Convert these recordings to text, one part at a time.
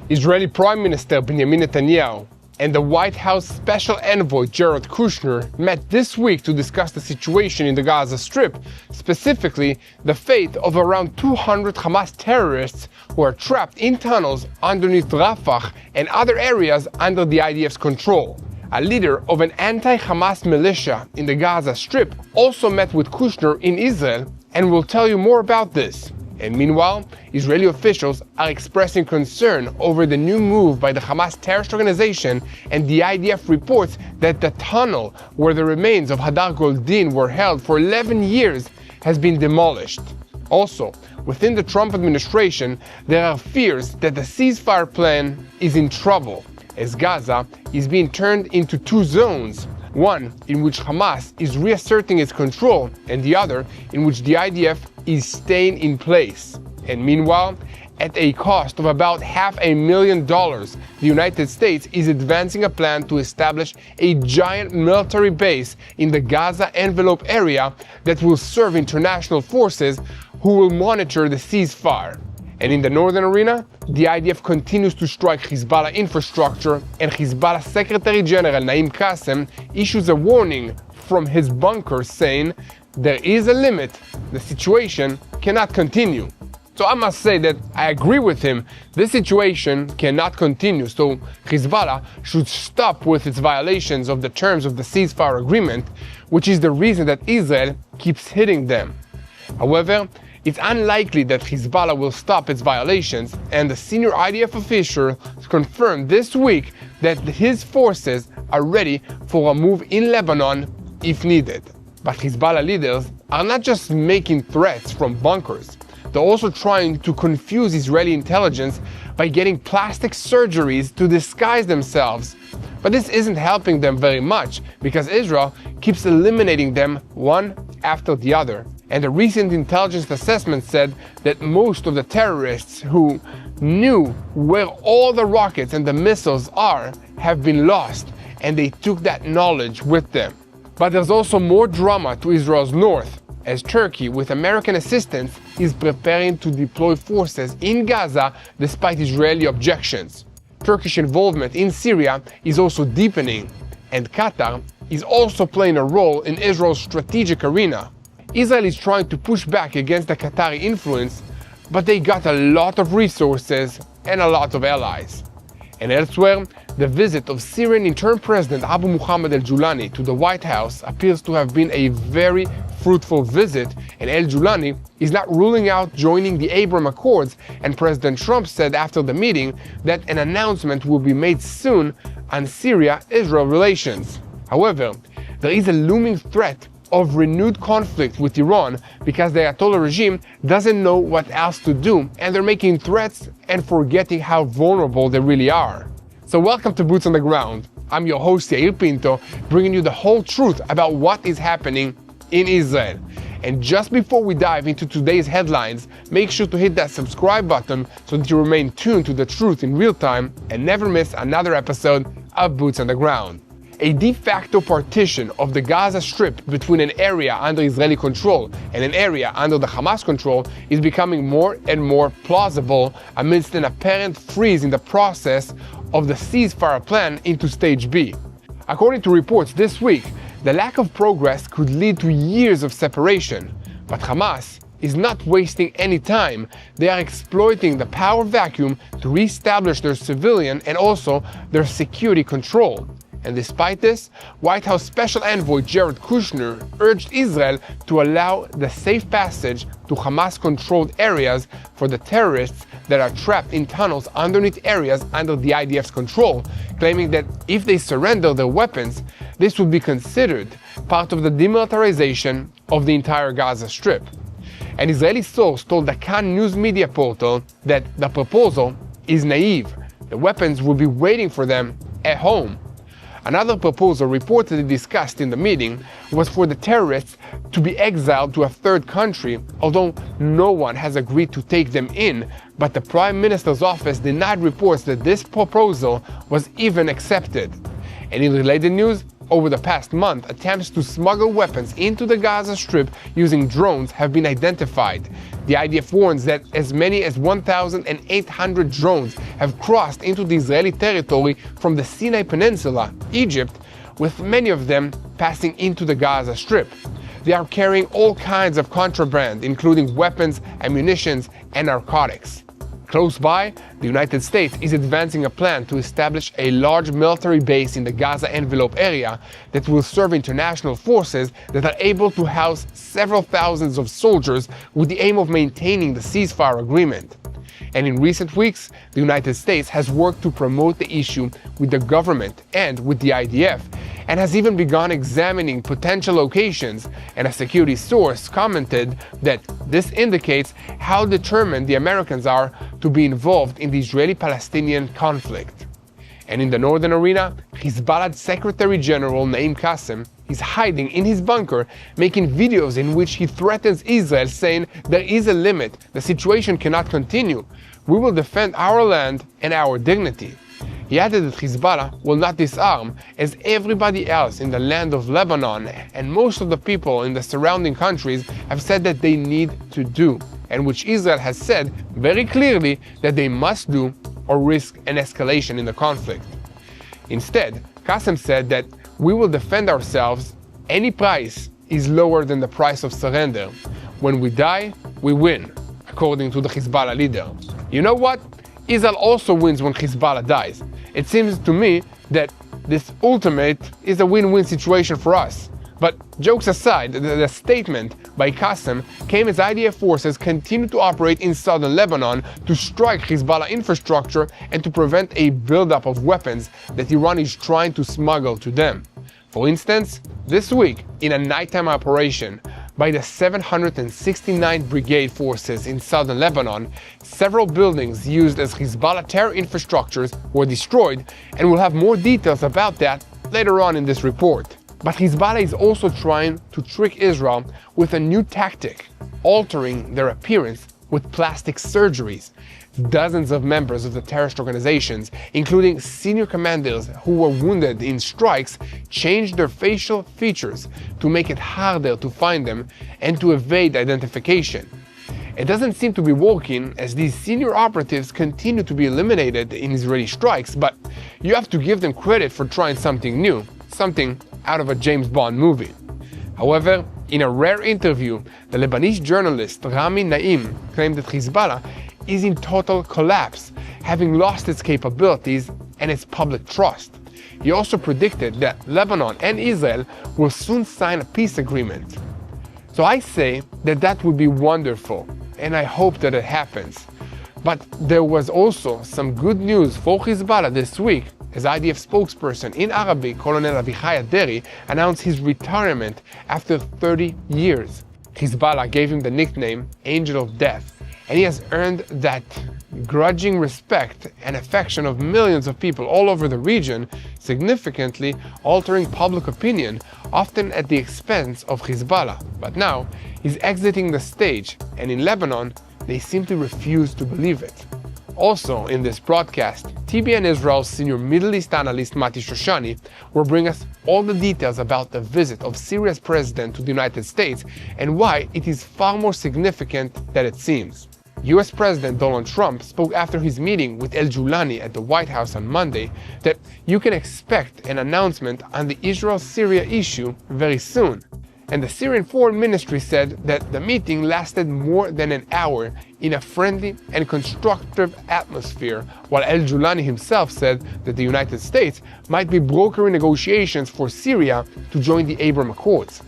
Israeli Prime Minister Benjamin Netanyahu and the White House Special Envoy Jared Kushner met this week to discuss the situation in the Gaza Strip, specifically the fate of around 200 Hamas terrorists who are trapped in tunnels underneath Rafah and other areas under the IDF's control. A leader of an anti-Hamas militia in the Gaza Strip also met with Kushner in Israel, and we'll tell you more about this. And meanwhile, Israeli officials are expressing concern over the new move by the Hamas terrorist organization, and the IDF reports that the tunnel where the remains of Hadar Goldin were held for 11 years has been demolished. Also, within the Trump administration, there are fears that the ceasefire plan is in trouble, as Gaza is being turned into two zones, one in which Hamas is reasserting its control, and the other in which the IDF is staying in place. And meanwhile, at a cost of about $500,000, the United States is advancing a plan to establish a giant military base in the Gaza envelope area that will serve international forces who will monitor the ceasefire. And in the northern arena, the IDF continues to strike Hezbollah infrastructure, and Hezbollah Secretary General Naim Qassem issues a warning from his bunker saying, "There is a limit. The situation cannot continue." So I must say that I agree with him. This situation cannot continue, so Hezbollah should stop with its violations of the terms of the ceasefire agreement, which is the reason that Israel keeps hitting them. However, it's unlikely that Hezbollah will stop its violations, and the senior IDF official confirmed this week that his forces are ready for a move in Lebanon if needed. But Hezbollah leaders are not just making threats from bunkers. They're also trying to confuse Israeli intelligence by getting plastic surgeries to disguise themselves. But this isn't helping them very much, because Israel keeps eliminating them one after the other. And a recent intelligence assessment said that most of the terrorists who knew where all the rockets and the missiles are have been lost, and they took that knowledge with them. But there's also more drama to Israel's north, as Turkey, with American assistance, is preparing to deploy forces in Gaza despite Israeli objections. Turkish involvement in Syria is also deepening, and Qatar is also playing a role in Israel's strategic arena. Israel is trying to push back against the Qatari influence, but they got a lot of resources and a lot of allies. And elsewhere, the visit of Syrian interim President Abu Muhammad al-Julani to the White House appears to have been a very fruitful visit, and al-Julani is not ruling out joining the Abraham Accords, and President Trump said after the meeting that an announcement will be made soon on Syria-Israel relations. However, there is a looming threat of renewed conflict with Iran because the Ayatollah regime doesn't know what else to do, and they're making threats and forgetting how vulnerable they really are. So welcome to Boots on the Ground. I'm your host Yair Pinto, bringing you the whole truth about what is happening in Israel. And just before we dive into today's headlines, make sure to hit that subscribe button so that you remain tuned to the truth in real time and never miss another episode of Boots on the Ground. A de facto partition of the Gaza Strip between an area under Israeli control and an area under the Hamas control is becoming more and more plausible amidst an apparent freeze in the process of the ceasefire plan into Stage B. According to reports this week, the lack of progress could lead to years of separation, but Hamas is not wasting any time. They are exploiting the power vacuum to reestablish their civilian and also their security control. And despite this, White House Special Envoy Jared Kushner urged Israel to allow the safe passage to Hamas-controlled areas for the terrorists that are trapped in tunnels underneath areas under the IDF's control, claiming that if they surrender their weapons, this would be considered part of the demilitarization of the entire Gaza Strip. An Israeli source told the Kan news media portal that the proposal is naive. The weapons will be waiting for them at home. Another proposal reportedly discussed in the meeting was for the terrorists to be exiled to a third country, although no one has agreed to take them in, but the Prime Minister's office denied reports that this proposal was even accepted. And in related news, Over the past month, attempts to smuggle weapons into the Gaza Strip using drones have been identified. The IDF warns that as many as 1,800 drones have crossed into the Israeli territory from the Sinai Peninsula, Egypt, with many of them passing into the Gaza Strip. They are carrying all kinds of contraband, including weapons, ammunition, and narcotics. Close by, the United States is advancing a plan to establish a large military base in the Gaza envelope area that will serve international forces that are able to house several thousands of soldiers with the aim of maintaining the ceasefire agreement. And in recent weeks, the United States has worked to promote the issue with the government and with the IDF, and has even begun examining potential locations, and a security source commented that this indicates how determined the Americans are to be involved in the Israeli-Palestinian conflict. And in the northern arena, Hezbollah Secretary General Naim Qassem is hiding in his bunker, making videos in which he threatens Israel, saying there is a limit, the situation cannot continue. We will defend our land and our dignity. He added that Hezbollah will not disarm, as everybody else in the land of Lebanon and most of the people in the surrounding countries have said that they need to do, and which Israel has said very clearly that they must do or risk an escalation in the conflict. Instead, Qassem said that we will defend ourselves. Any price is lower than the price of surrender. When we die, we win, according to the Hezbollah leader. You know what? Israel also wins when Hezbollah dies. It seems to me that this ultimate is a win-win situation for us. But jokes aside, the statement by Qassem came as IDF forces continue to operate in southern Lebanon to strike Hezbollah infrastructure and to prevent a buildup of weapons that Iran is trying to smuggle to them. For instance, this week, in a nighttime operation by the 769th Brigade forces in southern Lebanon, several buildings used as Hezbollah terror infrastructures were destroyed, and we'll have more details about that later on in this report. But Hezbollah is also trying to trick Israel with a new tactic, altering their appearance with plastic surgeries. Dozens of members of the terrorist organizations, including senior commanders who were wounded in strikes, changed their facial features to make it harder to find them and to evade identification. It doesn't seem to be working, as these senior operatives continue to be eliminated in Israeli strikes, but you have to give them credit for trying something new, something out of a James Bond movie. However, in a rare interview, the Lebanese journalist Rami Naim claimed that Hezbollah is in total collapse, having lost its capabilities and its public trust. He also predicted that Lebanon and Israel will soon sign a peace agreement. So I say that that would be wonderful, and I hope that it happens. But there was also some good news for Hezbollah this week, as IDF spokesperson in Arabic, Colonel Avichai Aderi, announced his retirement after 30 years. Hezbollah gave him the nickname Angel of Death, and he has earned that grudging respect and affection of millions of people all over the region, significantly altering public opinion, often at the expense of Hezbollah. But now, he's exiting the stage, and in Lebanon, they simply refuse to believe it. Also in this broadcast, TBN Israel's senior Middle East analyst Mati Shoshani will bring us all the details about the visit of Syria's president to the United States and why it is far more significant than it seems. US President Donald Trump spoke after his meeting with El Julani at the White House on Monday that you can expect an announcement on the Israel-Syria issue very soon. And the Syrian Foreign Ministry said that the meeting lasted more than an hour in a friendly and constructive atmosphere, while El Julani himself said that the United States might be brokering negotiations for Syria to join the Abraham Accords.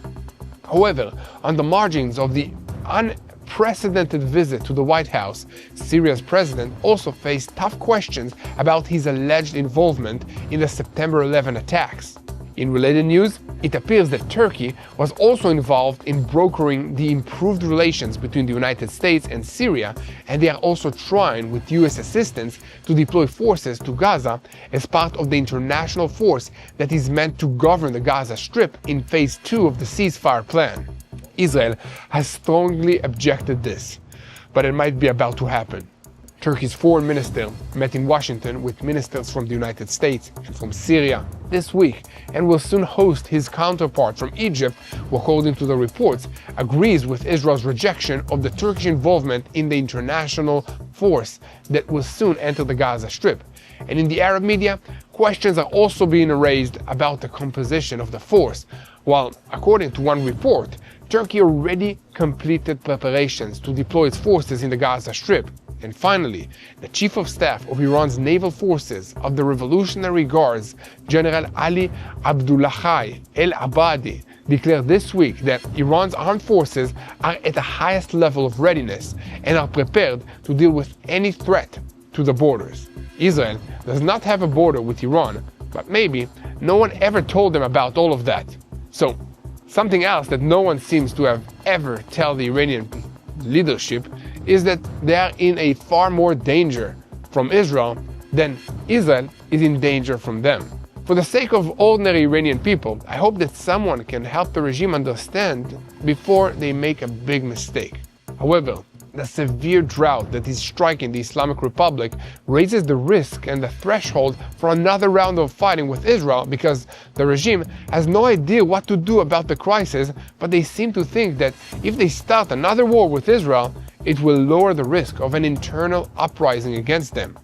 However, on the margins of the unprecedented visit to the White House, Syria's president also faced tough questions about his alleged involvement in the September 11 attacks. In related news, it appears that Turkey was also involved in brokering the improved relations between the United States and Syria, and they are also trying, with US assistance, to deploy forces to Gaza as part of the international force that is meant to govern the Gaza Strip in Phase 2 of the ceasefire plan. Israel has strongly objected this, but it might be about to happen. Turkey's foreign minister met in Washington with ministers from the United States and from Syria this week and will soon host his counterpart from Egypt, who, according to the reports, agrees with Israel's rejection of the Turkish involvement in the international force that will soon enter the Gaza Strip. And in the Arab media, questions are also being raised about the composition of the force, while, according to one report, Turkey already completed preparations to deploy its forces in the Gaza Strip. And finally, the Chief of Staff of Iran's naval forces of the Revolutionary Guards, General Ali Abdullahi El-Abadi, declared this week that Iran's armed forces are at the highest level of readiness and are prepared to deal with any threat to the borders. Israel does not have a border with Iran, but maybe no one ever told them about all of that. So, something else that no one seems to have ever told the Iranian leadership is that they are in a far more danger from Israel than Israel is in danger from them. For the sake of ordinary Iranian people, I hope that someone can help the regime understand before they make a big mistake. However, the severe drought that is striking the Islamic Republic raises the risk and the threshold for another round of fighting with Israel, because the regime has no idea what to do about the crisis, but they seem to think that if they start another war with Israel, it will lower the risk of an internal uprising against them.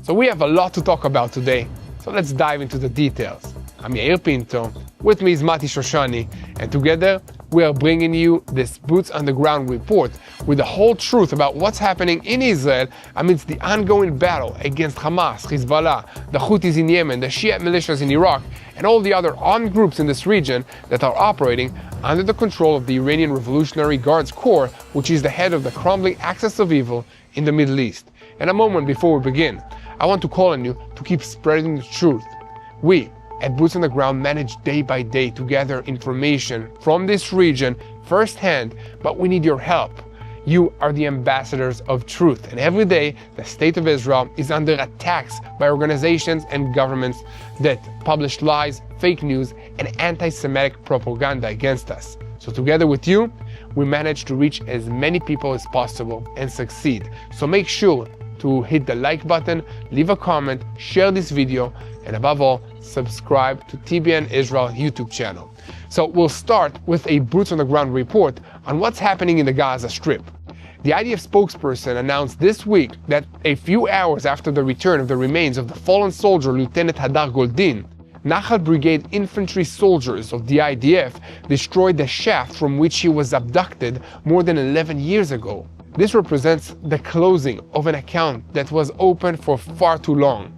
So we have a lot to talk about today, so let's dive into the details. I'm Yair Pinto, with me is Mati Shoshani, and together we are bringing you this Boots on the Ground report with the whole truth about what's happening in Israel amidst the ongoing battle against Hamas, Hezbollah, the Houthis in Yemen, the Shia militias in Iraq, and all the other armed groups in this region that are operating under the control of the Iranian Revolutionary Guards Corps, which is the head of the crumbling axis of evil in the Middle East. And a moment before we begin, I want to call on you to keep spreading the truth. We at Boots on the Ground manage day by day to gather information from this region firsthand, but we need your help. You are the ambassadors of truth, and every day the state of Israel is under attacks by organizations and governments that publish lies, fake news, and anti-Semitic propaganda against us. So together with you, we manage to reach as many people as possible and succeed. So make sure to hit the like button, leave a comment, share this video, and above all, subscribe to TBN Israel YouTube channel. So we'll start with a Boots on the Ground report on what's happening in the Gaza Strip. The IDF spokesperson announced this week that a few hours after the return of the remains of the fallen soldier Lieutenant Hadar Goldin, Nachal Brigade infantry soldiers of the IDF destroyed the shaft from which he was abducted more than 11 years ago. This represents the closing of an account that was open for far too long.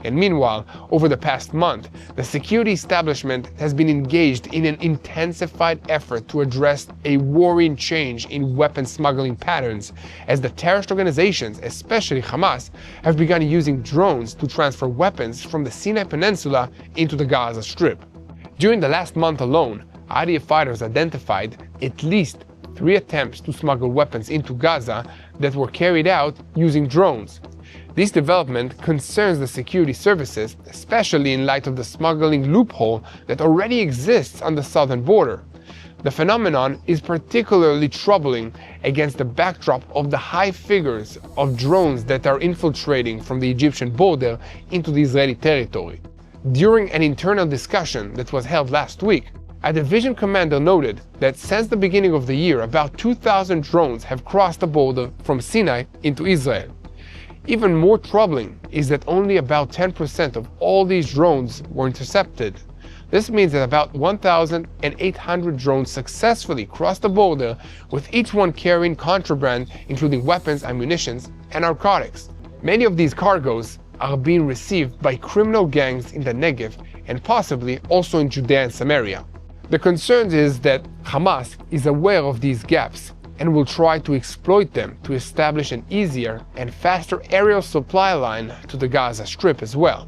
And meanwhile, over the past month, the security establishment has been engaged in an intensified effort to address a worrying change in weapon smuggling patterns, as the terrorist organizations, especially Hamas, have begun using drones to transfer weapons from the Sinai Peninsula into the Gaza Strip. During the last month alone, IDF fighters identified at least 3 attempts to smuggle weapons into Gaza that were carried out using drones. This development concerns the security services, especially in light of the smuggling loophole that already exists on the southern border. The phenomenon is particularly troubling against the backdrop of the high figures of drones that are infiltrating from the Egyptian border into the Israeli territory. During an internal discussion that was held last week, a division commander noted that since the beginning of the year, about 2,000 drones have crossed the border from Sinai into Israel. Even more troubling is that only about 10% of all these drones were intercepted. This means that about 1,800 drones successfully crossed the border, with each one carrying contraband, including weapons, ammunition, and narcotics. Many of these cargoes are being received by criminal gangs in the Negev and possibly also in Judea and Samaria. The concern is that Hamas is aware of these gaps and will try to exploit them to establish an easier and faster aerial supply line to the Gaza Strip as well.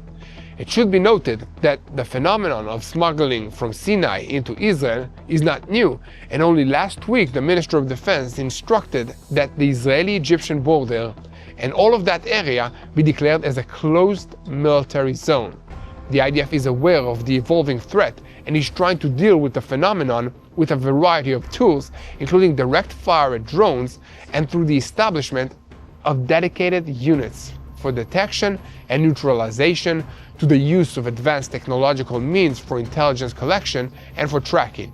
It should be noted that the phenomenon of smuggling from Sinai into Israel is not new, and only last week the Minister of Defense instructed that the Israeli-Egyptian border and all of that area be declared as a closed military zone. The IDF is aware of the evolving threat and is trying to deal with the phenomenon with a variety of tools, including direct fire at drones and through the establishment of dedicated units for detection and neutralization to the use of advanced technological means for intelligence collection and for tracking.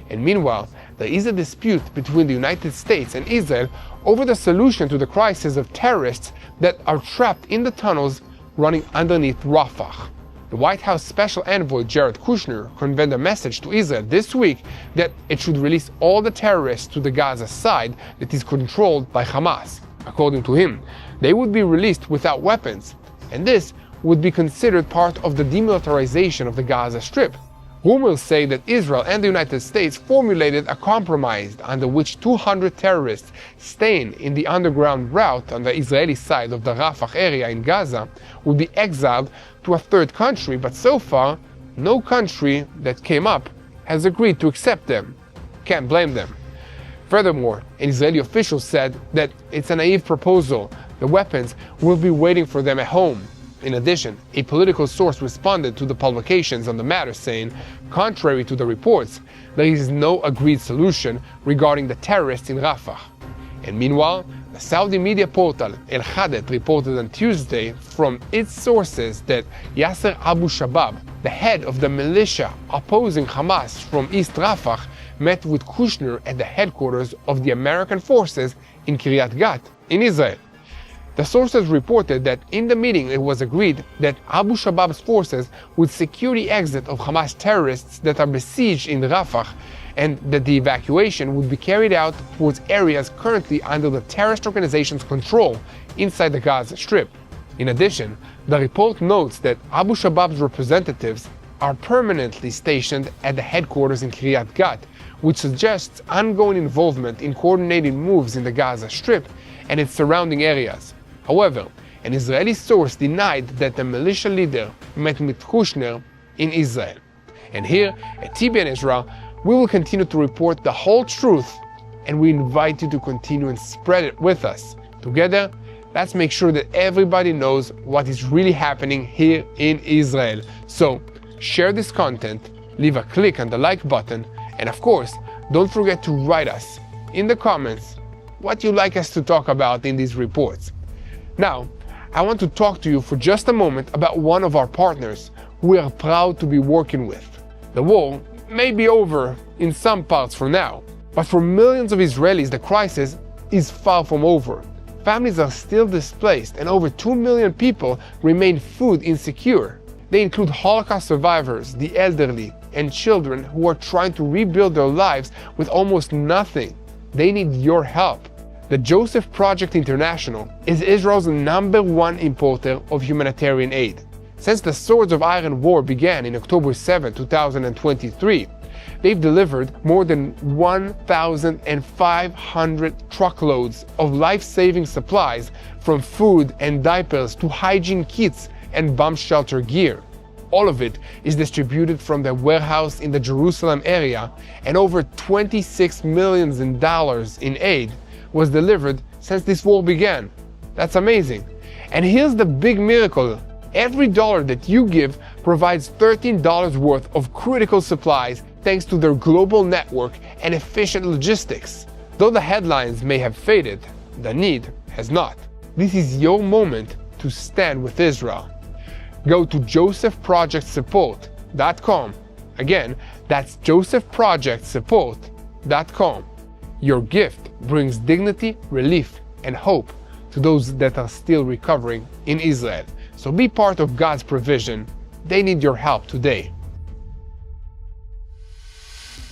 And meanwhile, there is a dispute between the United States and Israel over the solution to the crisis of terrorists that are trapped in the tunnels running underneath Rafah. The White House Special Envoy Jared Kushner conveyed a message to Israel this week that it should release all the terrorists to the Gaza side that is controlled by Hamas. According to him, they would be released without weapons, and this would be considered part of the demilitarization of the Gaza Strip. Rumors say that Israel and the United States formulated a compromise under which 200 terrorists staying in the underground route on the Israeli side of the Rafah area in Gaza would be exiled to a third country, but so far, no country that came up has agreed to accept them. Can't blame them. Furthermore, an Israeli official said that it's a naive proposal. The weapons will be waiting for them at home. In addition, a political source responded to the publications on the matter saying, contrary to the reports, there is no agreed solution regarding the terrorists in Rafah. And meanwhile, the Saudi media portal El Hadet reported on Tuesday from its sources that Yasser Abu Shabab, the head of the militia opposing Hamas from East Rafah, met with Kushner at the headquarters of the American forces in Kiryat Gat, in Israel. The sources reported that in the meeting it was agreed that Abu Shabab's forces would secure the exit of Hamas terrorists that are besieged in Rafah, and that the evacuation would be carried out towards areas currently under the terrorist organization's control inside the Gaza Strip. In addition, the report notes that Abu Shabab's representatives are permanently stationed at the headquarters in Kiryat Gat, which suggests ongoing involvement in coordinating moves in the Gaza Strip and its surrounding areas. However, an Israeli source denied that the militia leader met with Kushner in Israel. And here, at TBN Israel, we will continue to report the whole truth, and we invite you to continue and spread it with us. Together, let's make sure that everybody knows what is really happening here in Israel. So, share this content, leave a click on the like button, and of course, don't forget to write us in the comments what you'd like us to talk about in these reports. Now, I want to talk to you for just a moment about one of our partners we are proud to be working with. The war may be over in some parts for now, but for millions of Israelis, the crisis is far from over. Families are still displaced, and over 2 million people remain food insecure. They include Holocaust survivors, the elderly, and children who are trying to rebuild their lives with almost nothing. They need your help. The Joseph Project International is Israel's #1 importer of humanitarian aid. Since the Swords of Iron War began in October 7, 2023, they've delivered more than 1,500 truckloads of life-saving supplies, from food and diapers to hygiene kits and bomb shelter gear. All of it is distributed from their warehouse in the Jerusalem area, and over $26 million in aid was delivered since this war began. That's amazing. And here's the big miracle. Every dollar that you give provides $13 worth of critical supplies thanks to their global network and efficient logistics. Though the headlines may have faded, the need has not. This is your moment to stand with Israel. Go to josephprojectsupport.com. Again, that's josephprojectsupport.com. Your gift brings dignity, relief, and hope to those that are still recovering in Israel. So be part of God's provision. They need your help today.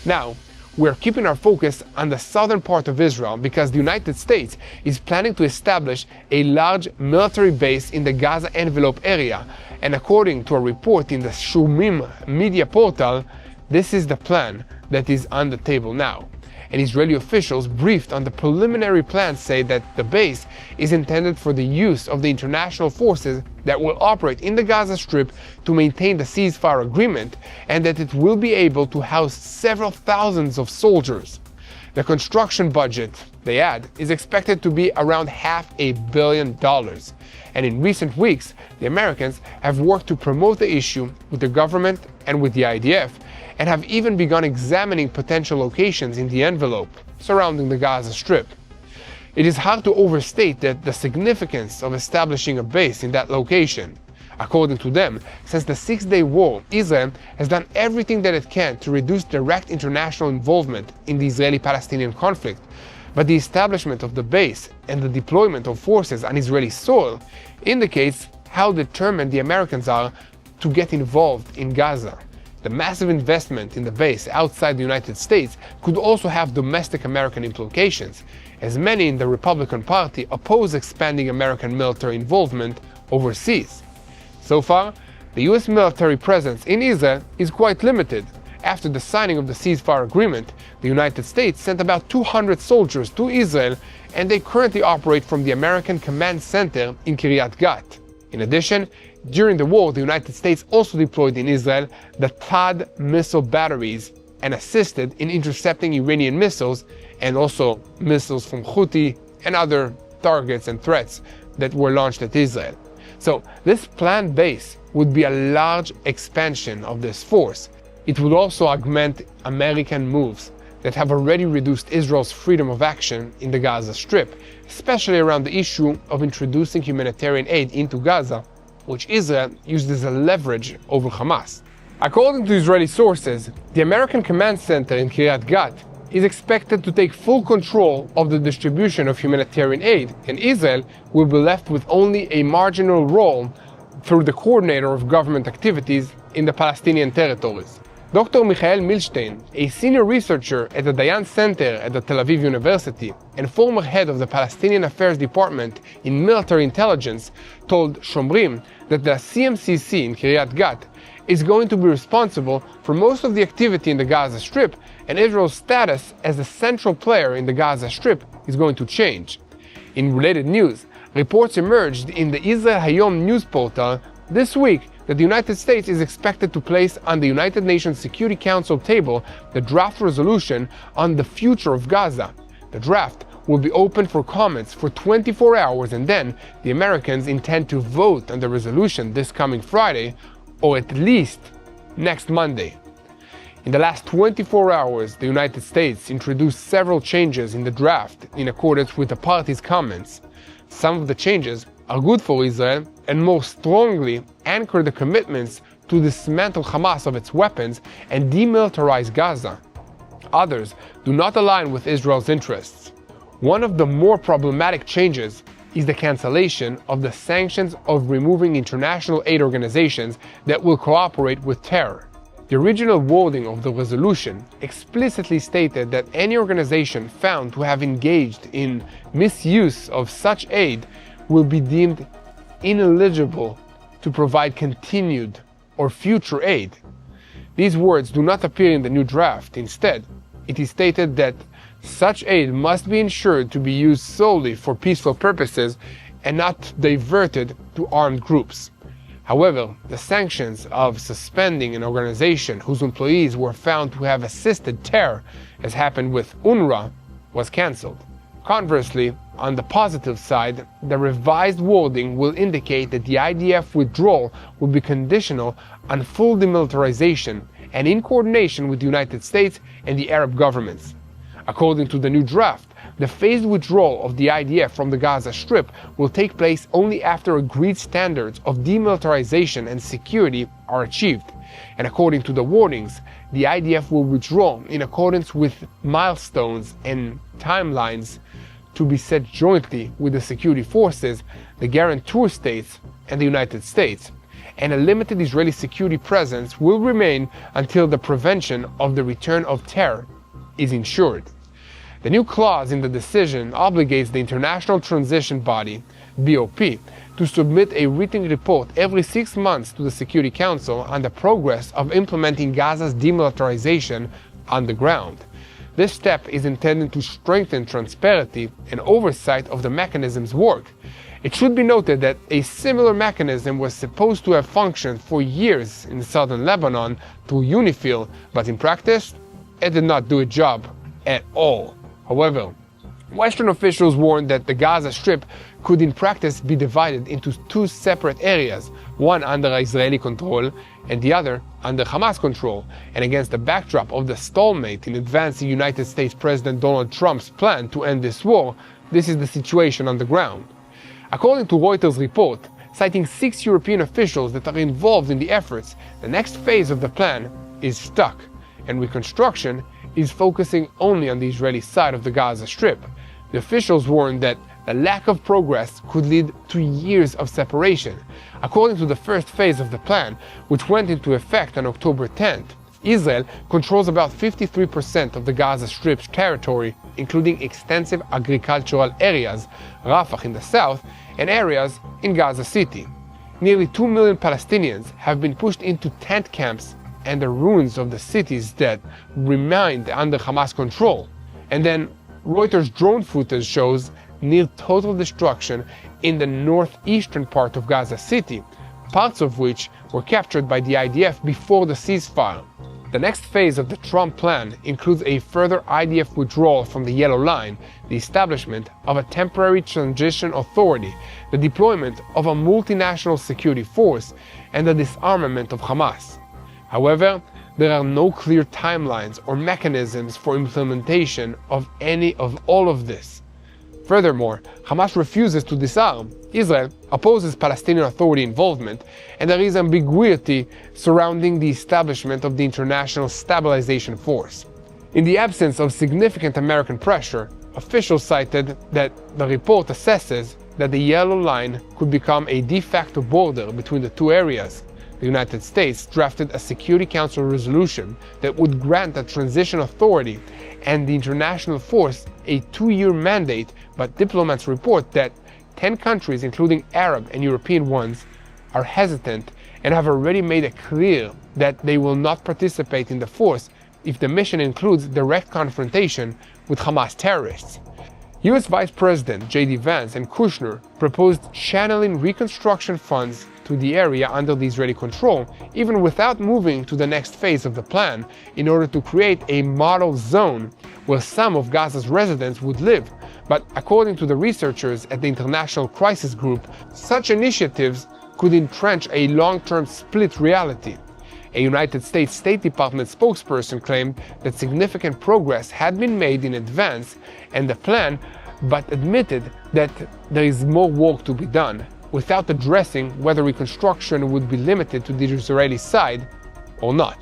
Now, we're keeping our focus on the southern part of Israel because the United States is planning to establish a large military base in the Gaza envelope area. And according to a report in the Shumim media portal, this is the plan that is on the table now. And Israeli officials briefed on the preliminary plans say that the base is intended for the use of the international forces that will operate in the Gaza Strip to maintain the ceasefire agreement, and that it will be able to house several thousands of soldiers. The construction budget, they add, is expected to be around $500 million. And in recent weeks, the Americans have worked to promote the issue with the government and with the IDF, and have even begun examining potential locations in the envelope surrounding the Gaza Strip. It is hard to overstate the significance of establishing a base in that location. According to them, since the Six-Day War, Israel has done everything that it can to reduce direct international involvement in the Israeli-Palestinian conflict, but the establishment of the base and the deployment of forces on Israeli soil indicates how determined the Americans are to get involved in Gaza. The massive investment in the base outside the United States could also have domestic American implications, as many in the Republican Party oppose expanding American military involvement overseas. So far, the US military presence in Israel is quite limited. After the signing of the ceasefire agreement, the United States sent about 200 soldiers to Israel, and they currently operate from the American Command Center in Kiryat Gat. In addition, during the war, the United States also deployed in Israel the THAAD missile batteries and assisted in intercepting Iranian missiles and also missiles from Houthi and other targets and threats that were launched at Israel. So this planned base would be a large expansion of this force. It would also augment American moves that have already reduced Israel's freedom of action in the Gaza Strip, especially around the issue of introducing humanitarian aid into Gaza, which Israel used as a leverage over Hamas. According to Israeli sources, the American Command Center in Kiryat Gat is expected to take full control of the distribution of humanitarian aid, and Israel will be left with only a marginal role through the coordinator of government activities in the Palestinian territories. Dr. Michael Milstein, a senior researcher at the Dayan Center at the Tel Aviv University and former head of the Palestinian Affairs Department in Military Intelligence, told Shomrim that the CMCC in Kiryat Gat is going to be responsible for most of the activity in the Gaza Strip, and Israel's status as a central player in the Gaza Strip is going to change. In related news, reports emerged in the Israel Hayom news portal this week that the United States is expected to place on the United Nations Security Council table the draft resolution on the future of Gaza. The draft will be open for comments for 24 hours, and then the Americans intend to vote on the resolution this coming Friday, or at least next Monday. In the last 24 hours, the United States introduced several changes in the draft in accordance with the party's comments. Some of the changes are good for Israel and more strongly anchor the commitments to dismantle Hamas of its weapons and demilitarize Gaza. Others do not align with Israel's interests. One of the more problematic changes is the cancellation of the sanctions of removing international aid organizations that will cooperate with terror. The original wording of the resolution explicitly stated that any organization found to have engaged in misuse of such aid will be deemed ineligible to provide continued or future aid. These words do not appear in the new draft. Instead, it is stated that such aid must be ensured to be used solely for peaceful purposes and not diverted to armed groups. However, the sanctions of suspending an organization whose employees were found to have assisted terror, as happened with UNRWA, was cancelled. Conversely, on the positive side, the revised wording will indicate that the IDF withdrawal will be conditional on full demilitarization and in coordination with the United States and the Arab governments. According to the new draft, the phased withdrawal of the IDF from the Gaza Strip will take place only after agreed standards of demilitarization and security are achieved. And according to the wordings, the IDF will withdraw in accordance with milestones and timelines to be set jointly with the security forces, the guarantor states, and the United States. And a limited Israeli security presence will remain until the prevention of the return of terror is ensured. The new clause in the decision obligates the International Transition Body, BOP, to submit a written report every 6 months to the Security Council on the progress of implementing Gaza's demilitarization on the ground. This step is intended to strengthen transparency and oversight of the mechanism's work. It should be noted that a similar mechanism was supposed to have functioned for years in southern Lebanon through UNIFIL, but in practice, it did not do its job at all. However, Western officials warned that the Gaza Strip could in practice be divided into two separate areas, one under Israeli control and the other under Hamas control, and against the backdrop of the stalemate in advancing United States President Donald Trump's plan to end this war, this is the situation on the ground. According to Reuters' report, citing 6 European officials that are involved in the efforts, the next phase of the plan is stuck, and reconstruction is focusing only on the Israeli side of the Gaza Strip. The officials warned that the lack of progress could lead to years of separation. According to the first phase of the plan, which went into effect on October 10th, Israel controls about 53% of the Gaza Strip's territory, including extensive agricultural areas, Rafah in the south, and areas in Gaza City. Nearly 2 million Palestinians have been pushed into tent camps and the ruins of the cities that remained under Hamas control. And then Reuters drone footage shows near total destruction in the northeastern part of Gaza City, parts of which were captured by the IDF before the ceasefire. The next phase of the Trump plan includes a further IDF withdrawal from the Yellow Line, the establishment of a temporary transition authority, the deployment of a multinational security force, and the disarmament of Hamas. However, there are no clear timelines or mechanisms for implementation of any of all of this. Furthermore, Hamas refuses to disarm, Israel opposes Palestinian Authority involvement, and there is ambiguity surrounding the establishment of the International Stabilization Force. In the absence of significant American pressure, officials cited that the report assesses that the Yellow Line could become a de facto border between the two areas. The United States drafted a Security Council resolution that would grant a transition authority and the international force a 2-year mandate, but diplomats report that 10 countries, including Arab and European ones, are hesitant and have already made it clear that they will not participate in the force if the mission includes direct confrontation with Hamas terrorists. US Vice President J.D. Vance and Kushner proposed channeling reconstruction funds to the area under the Israeli control, even without moving to the next phase of the plan, in order to create a model zone where some of Gaza's residents would live. But according to the researchers at the International Crisis Group, such initiatives could entrench a long-term split reality. A United States State Department spokesperson claimed that significant progress had been made in advance and the plan, but admitted that there is more work to be done, without addressing whether reconstruction would be limited to the Israeli side or not.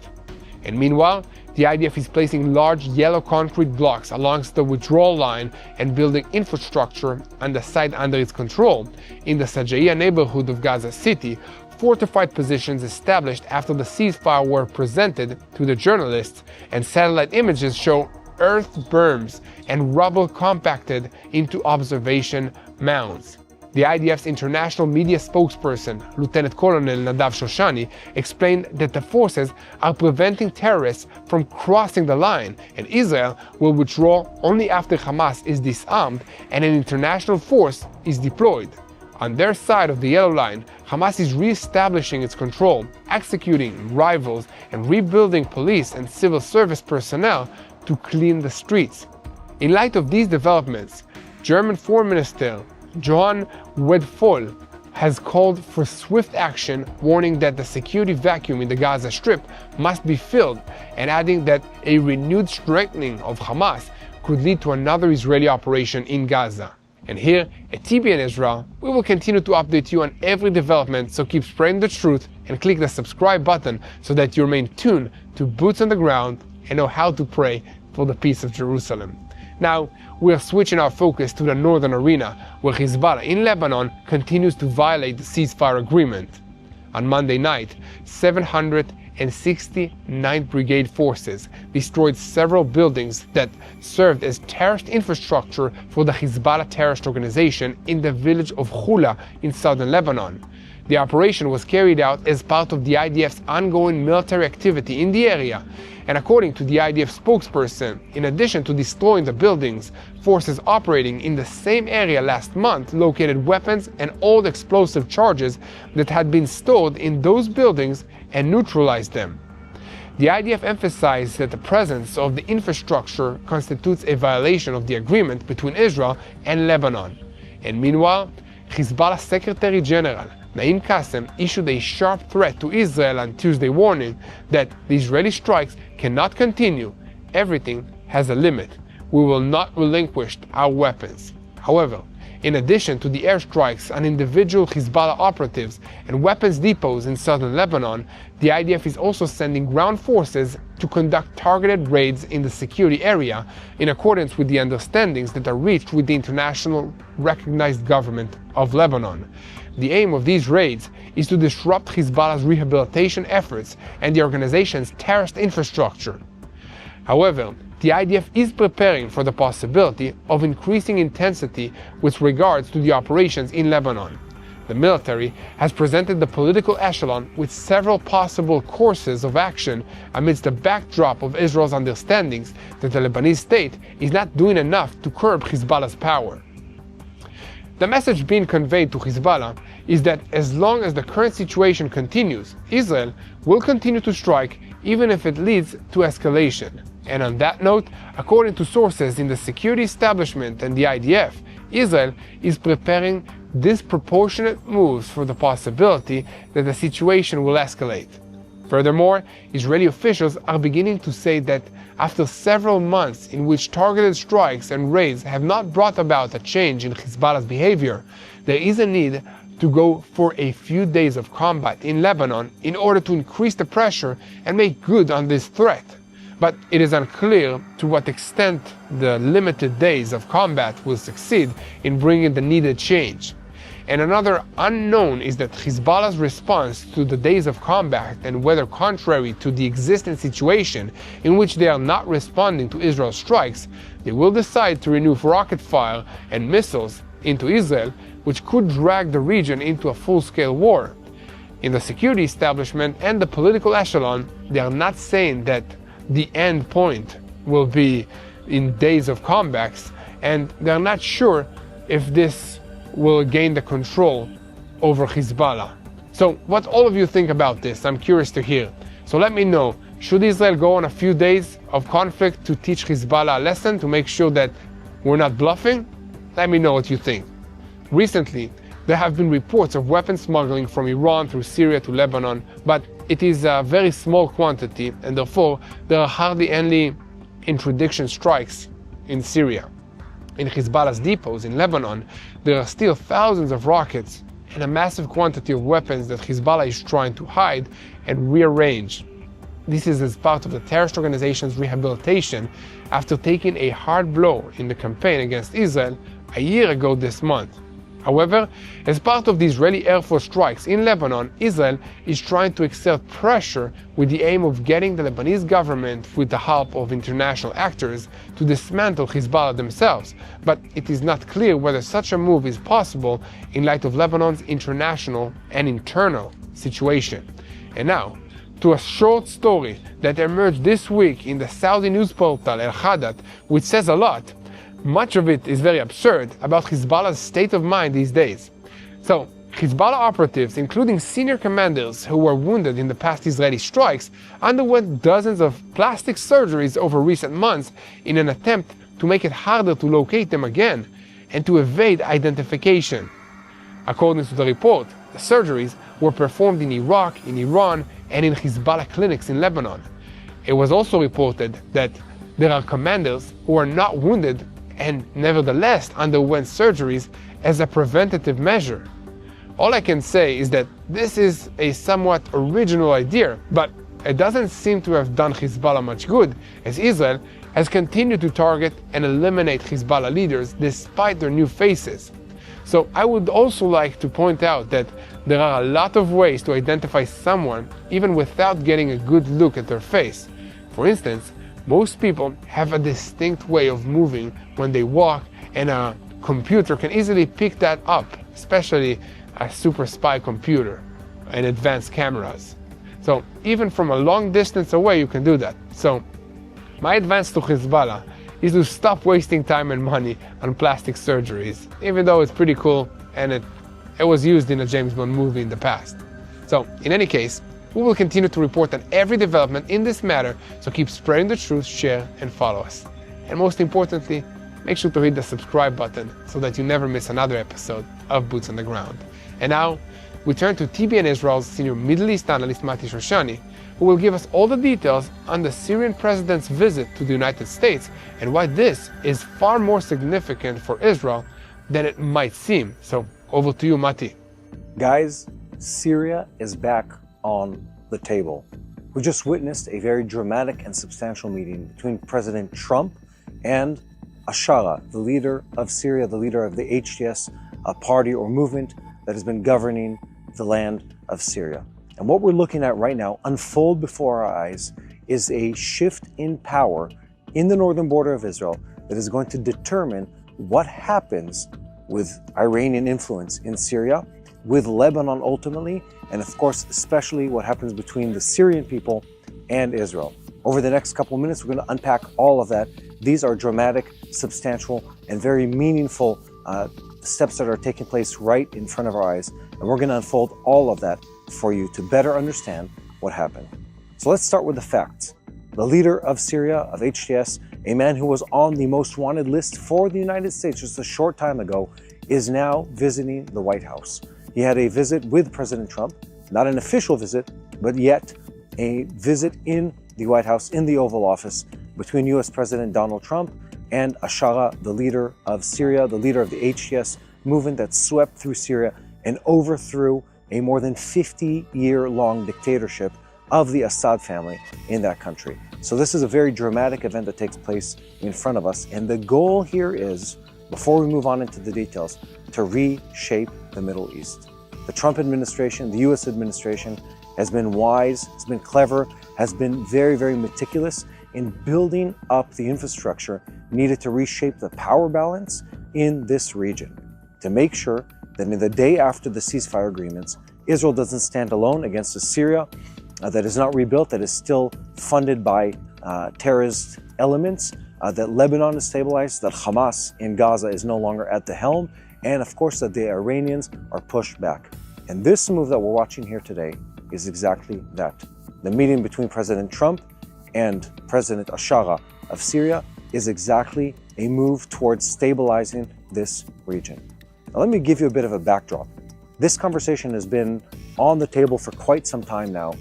And meanwhile, the IDF is placing large yellow concrete blocks along the withdrawal line and building infrastructure on the side under its control. In the Sajaiya neighborhood of Gaza City, fortified positions established after the ceasefire were presented to the journalists, and satellite images show earth berms and rubble compacted into observation mounds. The IDF's international media spokesperson, Lieutenant Colonel Nadav Shoshani, explained that the forces are preventing terrorists from crossing the line, and Israel will withdraw only after Hamas is disarmed and an international force is deployed. On their side of the Yellow Line, Hamas is re-establishing its control, executing rivals, and rebuilding police and civil service personnel to clean the streets. In light of these developments, German Foreign Minister Johann Wedfol has called for swift action, warning that the security vacuum in the Gaza Strip must be filled, and adding that a renewed strengthening of Hamas could lead to another Israeli operation in Gaza. And here at TBN Israel, we will continue to update you on every development, so keep spreading the truth and click the subscribe button so that you remain tuned to boots on the ground and know how to pray for the peace of Jerusalem. Now, we are switching our focus to the northern arena, where Hezbollah in Lebanon continues to violate the ceasefire agreement. On Monday night, 769th Brigade forces destroyed several buildings that served as terrorist infrastructure for the Hezbollah terrorist organization in the village of Hula in southern Lebanon. The operation was carried out as part of the IDF's ongoing military activity in the area, and according to the IDF spokesperson, in addition to destroying the buildings, forces operating in the same area last month located weapons and old explosive charges that had been stored in those buildings and neutralized them. The IDF emphasized that the presence of the infrastructure constitutes a violation of the agreement between Israel and Lebanon. And meanwhile, Hezbollah Secretary General Naim Qassem issued a sharp threat to Israel on Tuesday, warning that the Israeli strikes cannot continue. Everything has a limit. We will not relinquish our weapons. However, in addition to the airstrikes on individual Hezbollah operatives and weapons depots in southern Lebanon, the IDF is also sending ground forces to conduct targeted raids in the security area in accordance with the understandings that are reached with the international recognized government of Lebanon. The aim of these raids is to disrupt Hezbollah's rehabilitation efforts and the organization's terrorist infrastructure. However, the IDF is preparing for the possibility of increasing intensity with regards to the operations in Lebanon. The military has presented the political echelon with several possible courses of action amidst the backdrop of Israel's understandings that the Lebanese state is not doing enough to curb Hezbollah's power. The message being conveyed to Hezbollah is that as long as the current situation continues, Israel will continue to strike even if it leads to escalation. And on that note, according to sources in the security establishment and the IDF, Israel is preparing disproportionate moves for the possibility that the situation will escalate. Furthermore, Israeli officials are beginning to say that after several months in which targeted strikes and raids have not brought about a change in Hezbollah's behavior, there is a need to go for a few days of combat in Lebanon in order to increase the pressure and make good on this threat. But it is unclear to what extent the limited days of combat will succeed in bringing the needed change. And another unknown is that Hezbollah's response to the days of combat, and whether contrary to the existing situation in which they are not responding to Israel's strikes, they will decide to renew rocket fire and missiles into Israel, which could drag the region into a full-scale war. In the security establishment and the political echelon, they are not saying that the end point will be in days of combats, and they're not sure if this will gain the control over Hezbollah. So what all of you think about this, I'm curious to hear. So let me know, should Israel go on a few days of conflict to teach Hezbollah a lesson, to make sure that we're not bluffing? Let me know what you think. Recently, there have been reports of weapons smuggling from Iran through Syria to Lebanon, but it is a very small quantity, and therefore there are hardly any interdiction strikes in Syria. In Hezbollah's depots in Lebanon, there are still thousands of rockets and a massive quantity of weapons that Hezbollah is trying to hide and rearrange. This is as part of the terrorist organization's rehabilitation after taking a hard blow in the campaign against Israel a year ago this month. However, as part of the Israeli Air Force strikes in Lebanon, Israel is trying to exert pressure with the aim of getting the Lebanese government, with the help of international actors, to dismantle Hezbollah themselves. But it is not clear whether such a move is possible in light of Lebanon's international and internal situation. And now, to a short story that emerged this week in the Saudi news portal El Hadat, which says a lot. Much of it is very absurd about Hezbollah's state of mind these days. So, Hezbollah operatives, including senior commanders who were wounded in the past Israeli strikes, underwent dozens of plastic surgeries over recent months in an attempt to make it harder to locate them again and to evade identification. According to the report, the surgeries were performed in Iraq, in Iran, and in Hezbollah clinics in Lebanon. It was also reported that there are commanders who are not wounded and nevertheless underwent surgeries as a preventative measure. All I can say is that this is a somewhat original idea, but it doesn't seem to have done Hezbollah much good, as Israel has continued to target and eliminate Hezbollah leaders despite their new faces. So I would also like to point out that there are a lot of ways to identify someone even without getting a good look at their face. For instance, most people have a distinct way of moving when they walk, and a computer can easily pick that up, especially a super spy computer and advanced cameras. So even from a long distance away you can do that. So my advice to Hezbollah is to stop wasting time and money on plastic surgeries, even though it's pretty cool and it was used in a James Bond movie in the past. So in any case, we will continue to report on every development in this matter, so keep spreading the truth, share, and follow us. And most importantly, make sure to hit the subscribe button so that you never miss another episode of Boots on the Ground. And now, we turn to TBN Israel's senior Middle East analyst Mati Shoshani, who will give us all the details on the Syrian president's visit to the United States and why this is far more significant for Israel than it might seem. So over to you, Mati. Guys, Syria is back on the table. We just witnessed a very dramatic and substantial meeting between President Trump and Ashara, the leader of Syria, the leader of the HTS party or movement that has been governing the land of Syria. And what we're looking at right now unfold before our eyes is a shift in power in the northern border of Israel that is going to determine what happens with Iranian influence in Syria, with Lebanon ultimately, and of course, especially what happens between the Syrian people and Israel. Over the next couple of minutes, we're going to unpack all of that. These are dramatic, substantial, and very meaningful steps that are taking place right in front of our eyes. And we're going to unfold all of that for you to better understand what happened. So let's start with the facts. The leader of Syria, of HTS, a man who was on the most wanted list for the United States just a short time ago, is now visiting the White House. He had a visit with President Trump, not an official visit, but yet a visit in the White House, in the Oval Office, between US President Donald Trump and Ashara, the leader of Syria, the leader of the HTS movement that swept through Syria and overthrew a more than 50-year-long dictatorship of the Assad family in that country. So this is a very dramatic event that takes place in front of us. And the goal here is, before we move on into the details, to reshape the Middle East. The Trump administration, the US administration, has been wise, has been clever, has been very, very meticulous in building up the infrastructure needed to reshape the power balance in this region, to make sure that in the day after the ceasefire agreements, Israel doesn't stand alone against a Syria that is not rebuilt, that is still funded by terrorist elements, that Lebanon is stabilized, that Hamas in Gaza is no longer at the helm, and of course that the Iranians are pushed back. And this move that we're watching here today is exactly that. The meeting between President Trump and President Ashara of Syria is exactly a move towards stabilizing this region. Now, let me give you a bit of a backdrop. This conversation has been on the table for quite some time now,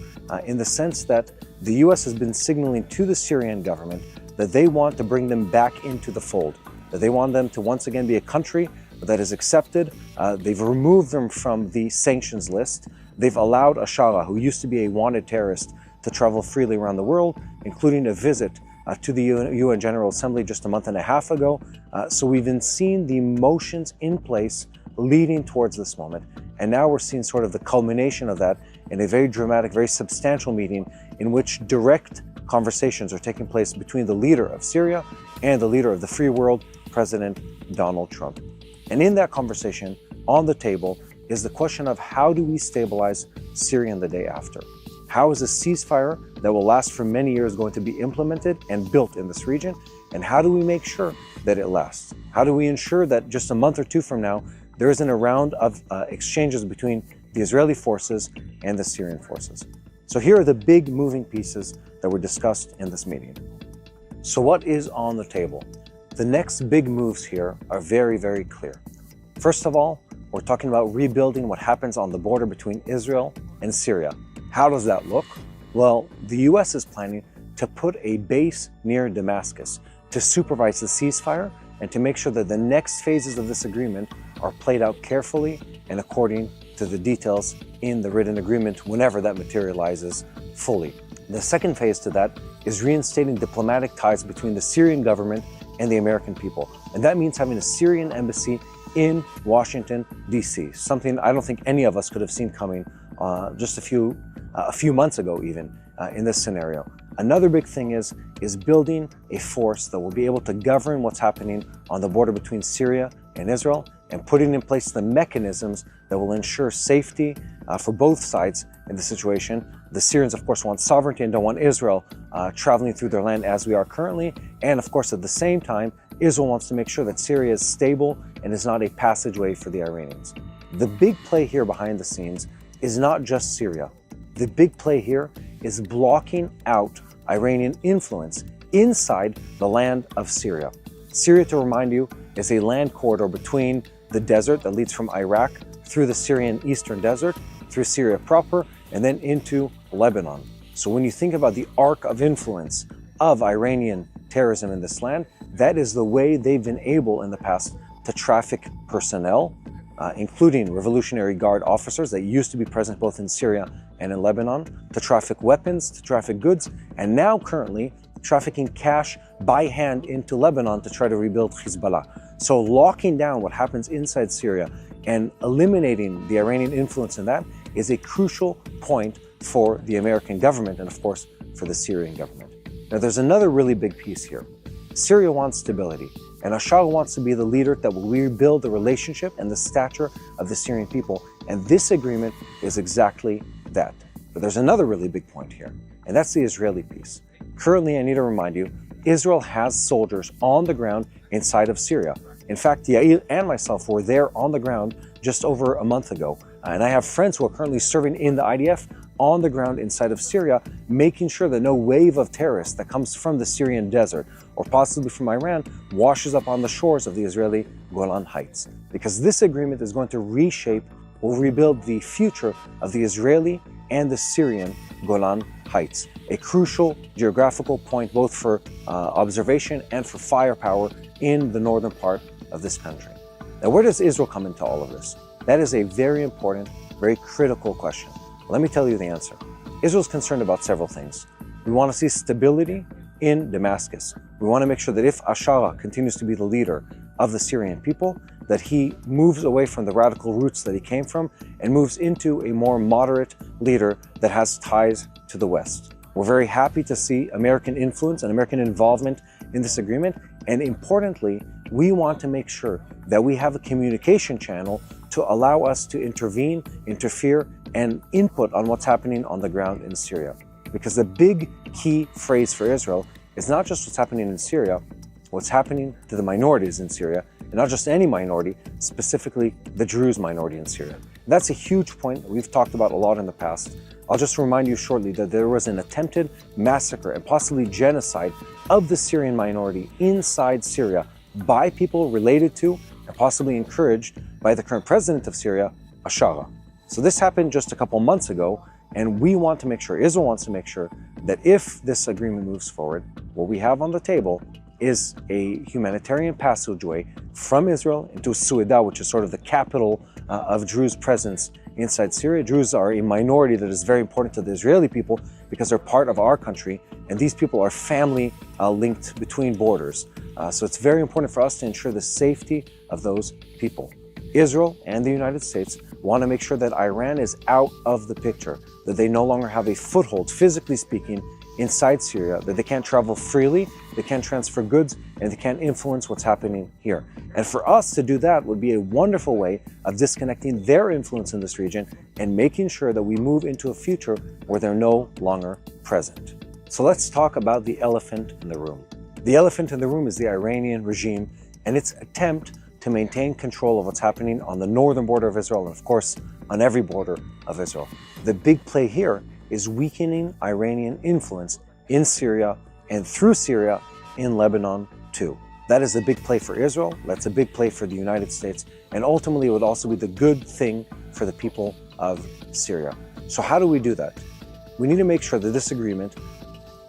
in the sense that the US has been signaling to the Syrian government that they want to bring them back into the fold, that they want them to once again be a country that is accepted. They've removed them from the sanctions list. They've allowed Ashara, who used to be a wanted terrorist, to travel freely around the world, including a visit to the UN General Assembly just a month and a half ago. So we've been seeing the motions in place leading towards this moment. And now we're seeing sort of the culmination of that in a very dramatic, very substantial meeting in which direct conversations are taking place between the leader of Syria and the leader of the free world, President Donald Trump. And in that conversation, on the table, is the question of how do we stabilize Syria in the day after? How is a ceasefire that will last for many years going to be implemented and built in this region? And how do we make sure that it lasts? How do we ensure that just a month or two from now, there isn't a round of exchanges between the Israeli forces and the Syrian forces? So here are the big moving pieces that were discussed in this meeting. So what is on the table? The next big moves here are very, very clear. First of all, we're talking about rebuilding what happens on the border between Israel and Syria. How does that look? Well, the US is planning to put a base near Damascus to supervise the ceasefire and to make sure that the next phases of this agreement are played out carefully and according to the details in the written agreement whenever that materializes fully. The second phase to that is reinstating diplomatic ties between the Syrian government and the American people. And that means having a Syrian embassy in Washington, D.C., something I don't think any of us could have seen coming just a few months ago even in this scenario. Another big thing is building a force that will be able to govern what's happening on the border between Syria and Israel and putting in place the mechanisms that will ensure safety for both sides in the situation. The Syrians, of course, want sovereignty and don't want Israel traveling through their land as we are currently. And of course, at the same time, Israel wants to make sure that Syria is stable and is not a passageway for the Iranians. The big play here behind the scenes is not just Syria. The big play here is blocking out Iranian influence inside the land of Syria. Syria, to remind you, is a land corridor between the desert that leads from Iraq through the Syrian eastern desert, through Syria proper, and then into Lebanon. So when you think about the arc of influence of Iranian terrorism in this land, that is the way they've been able in the past to traffic personnel, including Revolutionary Guard officers that used to be present both in Syria and in Lebanon, to traffic weapons, to traffic goods, and now currently trafficking cash by hand into Lebanon to try to rebuild Hezbollah. So locking down what happens inside Syria and eliminating the Iranian influence in that is a crucial point for the American government and, of course, for the Syrian government. Now, there's another really big piece here. Syria wants stability, and Assad wants to be the leader that will rebuild the relationship and the stature of the Syrian people, and this agreement is exactly that. But there's another really big point here, and that's the Israeli piece. Currently, I need to remind you, Israel has soldiers on the ground inside of Syria. In fact, Yael and myself were there on the ground just over a month ago, and I have friends who are currently serving in the IDF on the ground inside of Syria, making sure that no wave of terrorists that comes from the Syrian desert or possibly from Iran washes up on the shores of the Israeli Golan Heights. Because this agreement is going to reshape or rebuild the future of the Israeli and the Syrian Golan Heights, a crucial geographical point both for observation and for firepower in the northern part of this country. Now, where does Israel come into all of this? That is a very important, very critical question. Let me tell you the answer. Israel's concerned about several things. We want to see stability in Damascus. We want to make sure that if Assad continues to be the leader of the Syrian people, that he moves away from the radical roots that he came from and moves into a more moderate leader that has ties to the West. We're very happy to see American influence and American involvement in this agreement. And importantly, we want to make sure that we have a communication channel to allow us to intervene, interfere, and input on what's happening on the ground in Syria. Because the big key phrase for Israel is not just what's happening in Syria, what's happening to the minorities in Syria, and not just any minority, specifically the Druze minority in Syria. That's a huge point that we've talked about a lot in the past. I'll just remind you shortly that there was an attempted massacre and possibly genocide of the Syrian minority inside Syria by people related to and possibly encouraged by the current president of Syria, Assad. So this happened just a couple months ago, and we want to make sure, Israel wants to make sure that if this agreement moves forward, what we have on the table is a humanitarian passageway from Israel into Suida, which is sort of the capital of Druze presence inside Syria. Druze are a minority that is very important to the Israeli people because they're part of our country, and these people are family linked between borders. So it's very important for us to ensure the safety of those people. Israel and the United States want to make sure that Iran is out of the picture, that they no longer have a foothold, physically speaking, inside Syria, that they can't travel freely, they can't transfer goods, and they can't influence what's happening here. And for us to do that would be a wonderful way of disconnecting their influence in this region and making sure that we move into a future where they're no longer present. So let's talk about the elephant in the room. The elephant in the room is the Iranian regime and its attempt to maintain control of what's happening on the northern border of Israel and, of course, on every border of Israel. The big play here is weakening Iranian influence in Syria and through Syria in Lebanon too. That is a big play for Israel, that's a big play for the United States, and ultimately it would also be the good thing for the people of Syria. So how do we do that? We need to make sure that this agreement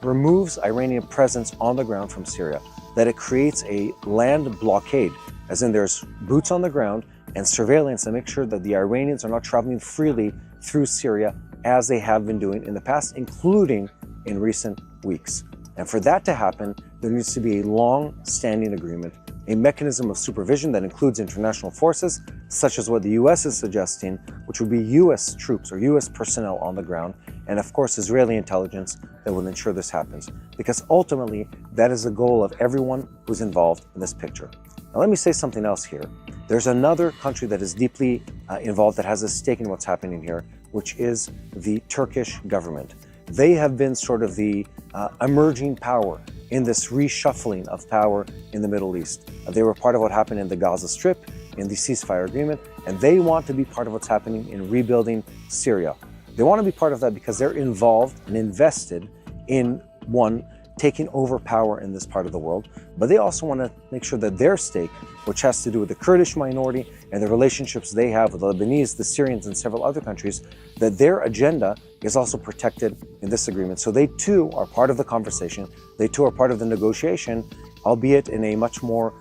removes Iranian presence on the ground from Syria, that it creates a land blockade, as in there's boots on the ground and surveillance to make sure that the Iranians are not traveling freely through Syria as they have been doing in the past, including in recent weeks. And for that to happen, there needs to be a long-standing agreement, a mechanism of supervision that includes international forces, such as what the US is suggesting, which would be US troops or US personnel on the ground, and of course Israeli intelligence that will ensure this happens. Because ultimately, that is the goal of everyone who's involved in this picture. Now let me say something else here. There's another country that is deeply involved that has a stake in what's happening here, which is the Turkish government. They have been sort of the emerging power in this reshuffling of power in the Middle East. They were part of what happened in the Gaza Strip, in the ceasefire agreement, and they want to be part of what's happening in rebuilding Syria. They want to be part of that because they're involved and invested in, one, taking over power in this part of the world, but they also want to make sure that their stake, which has to do with the Kurdish minority and the relationships they have with the Lebanese, the Syrians, and several other countries, that their agenda is also protected in this agreement. So they too are part of the conversation, they too are part of the negotiation, albeit in a much more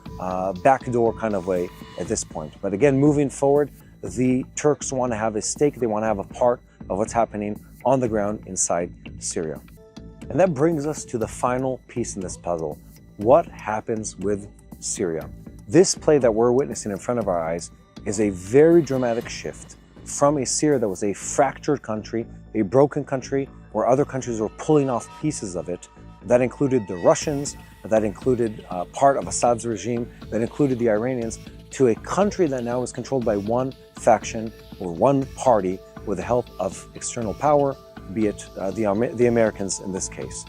backdoor kind of way at this point. But again, moving forward, the Turks want to have a stake, they want to have a part of what's happening on the ground inside Syria. And that brings us to the final piece in this puzzle. What happens with Syria? This play that we're witnessing in front of our eyes is a very dramatic shift from a Syria that was a fractured country, a broken country, where other countries were pulling off pieces of it. That included the Russians, that included part of Assad's regime, that included the Iranians, to a country that now is controlled by one faction or one party with the help of external power, be it the Americans in this case.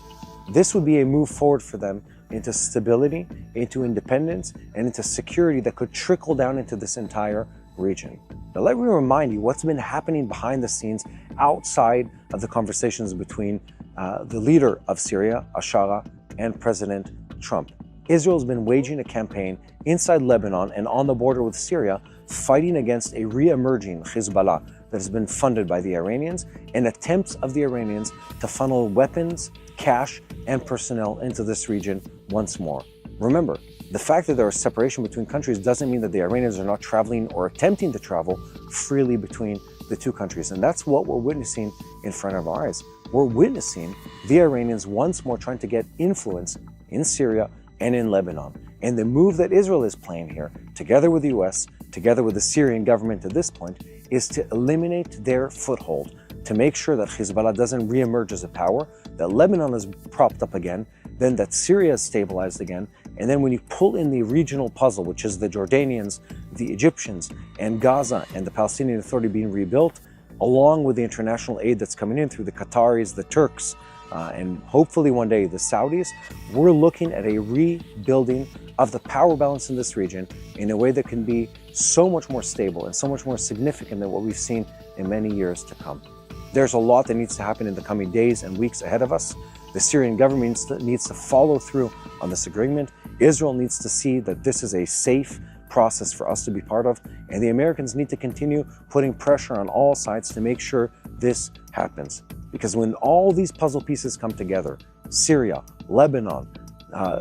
This would be a move forward for them into stability, into independence, and into security that could trickle down into this entire region. Now let me remind you what's been happening behind the scenes outside of the conversations between the leader of Syria, Ashara, and President Trump. Israel has been waging a campaign inside Lebanon and on the border with Syria, fighting against a re-emerging Hezbollah that has been funded by the Iranians and attempts of the Iranians to funnel weapons, cash, and personnel into this region once more. Remember, the fact that there is separation between countries doesn't mean that the Iranians are not traveling or attempting to travel freely between the two countries. And that's what we're witnessing in front of our eyes. We're witnessing the Iranians once more trying to get influence in Syria and in Lebanon. And the move that Israel is playing here, together with the US, together with the Syrian government at this point, is to eliminate their foothold, to make sure that Hezbollah doesn't reemerge as a power, that Lebanon is propped up again, then that Syria is stabilized again, and then when you pull in the regional puzzle, which is the Jordanians, the Egyptians, and Gaza, and the Palestinian Authority being rebuilt, along with the international aid that's coming in through the Qataris, the Turks, and hopefully one day the Saudis, we're looking at a rebuilding of the power balance in this region in a way that can be so much more stable and so much more significant than what we've seen in many years to come. There's a lot that needs to happen in the coming days and weeks ahead of us. The Syrian government needs to follow through on this agreement. Israel needs to see that this is a safe process for us to be part of, and the Americans need to continue putting pressure on all sides to make sure this happens. Because when all these puzzle pieces come together, Syria, Lebanon,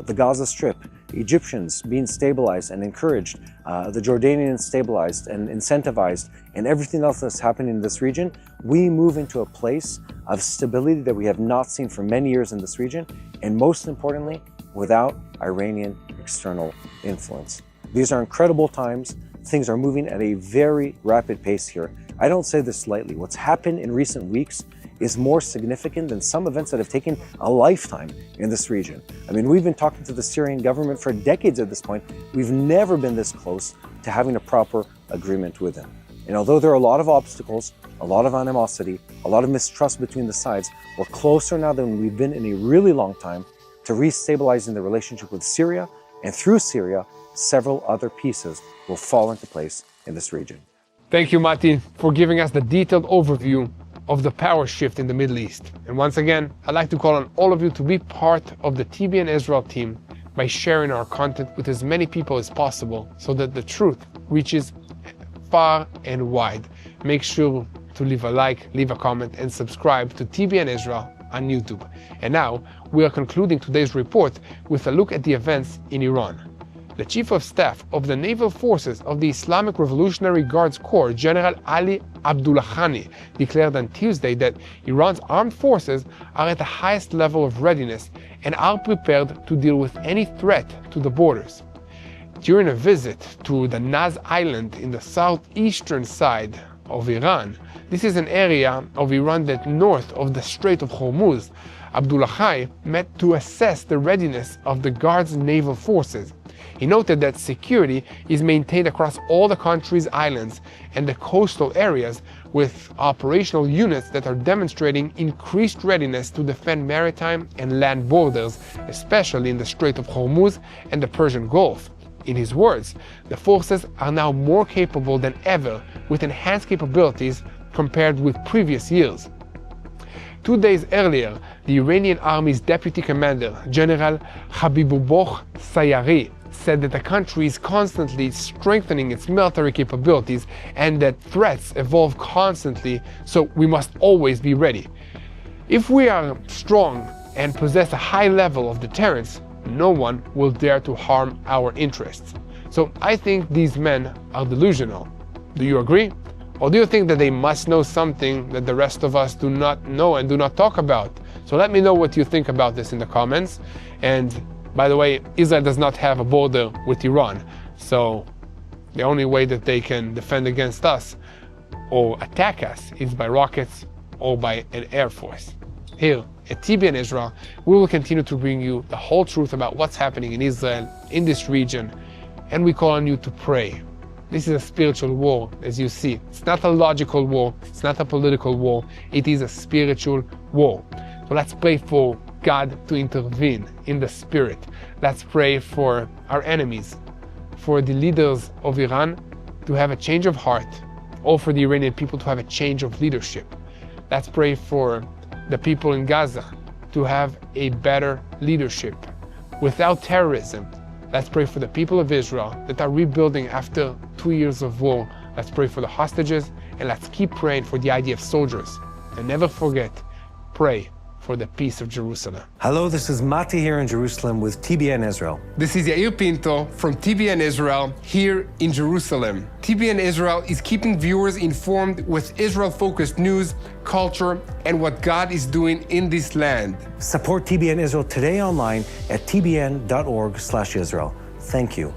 the Gaza Strip, Egyptians being stabilized and encouraged, the Jordanians stabilized and incentivized, and everything else that's happening in this region, we move into a place of stability that we have not seen for many years in this region, and most importantly, without Iranian external influence. These are incredible times. Things are moving at a very rapid pace here. I don't say this lightly. What's happened in recent weeks is more significant than some events that have taken a lifetime in this region. I mean, we've been talking to the Syrian government for decades at this point. We've never been this close to having a proper agreement with them. And although there are a lot of obstacles, a lot of animosity, a lot of mistrust between the sides, we're closer now than we've been in a really long time to restabilizing the relationship with Syria, and through Syria, several other pieces will fall into place in this region. Thank you, Mati, for giving us the detailed overview of the power shift in the Middle East. And once again, I'd like to call on all of you to be part of the TBN Israel team by sharing our content with as many people as possible so that the truth reaches far and wide. Make sure to leave a like, leave a comment, and subscribe to TBN Israel on YouTube. And now, we are concluding today's report with a look at the events in Iran. The Chief of Staff of the Naval Forces of the Islamic Revolutionary Guards Corps, General Ali Abdullahiani, declared on Tuesday that Iran's armed forces are at the highest level of readiness and are prepared to deal with any threat to the borders. During a visit to the Naz Island in the southeastern side of Iran, this is an area of Iran that's north of the Strait of Hormuz, Abdullahi met to assess the readiness of the Guards' naval forces. He noted that security is maintained across all the country's islands and the coastal areas, with operational units that are demonstrating increased readiness to defend maritime and land borders, especially in the Strait of Hormuz and the Persian Gulf. In his words, the forces are now more capable than ever, with enhanced capabilities compared with previous years. 2 days earlier, the Iranian army's deputy commander, General Habibullah Sayari, said that the country is constantly strengthening its military capabilities and that threats evolve constantly, so we must always be ready. If we are strong and possess a high level of deterrence, no one will dare to harm our interests. So I think these men are delusional. Do you agree? Or do you think that they must know something that the rest of us do not know and do not talk about? So let me know what you think about this in the comments. And by the way, Israel does not have a border with Iran. So the only way that they can defend against us or attack us is by rockets or by an air force. Here at TBN Israel, we will continue to bring you the whole truth about what's happening in Israel, in this region, and we call on you to pray. This is a spiritual war, as you see. It's not a logical war, it's not a political war, it is a spiritual war. So let's pray for God to intervene in the spirit. Let's pray for our enemies, for the leaders of Iran to have a change of heart, or for the Iranian people to have a change of leadership. Let's pray for the people in Gaza to have a better leadership without terrorism. Let's pray for the people of Israel that are rebuilding after 2 years of war. Let's pray for the hostages, and let's keep praying for the IDF soldiers. And never forget, pray for the peace of Jerusalem. Hello, this is Mati here in Jerusalem with TBN Israel. This is Yair Pinto from TBN Israel here in Jerusalem. TBN Israel is keeping viewers informed with Israel-focused news, culture, and what God is doing in this land. Support TBN Israel today online at tbn.org/Israel. Thank you.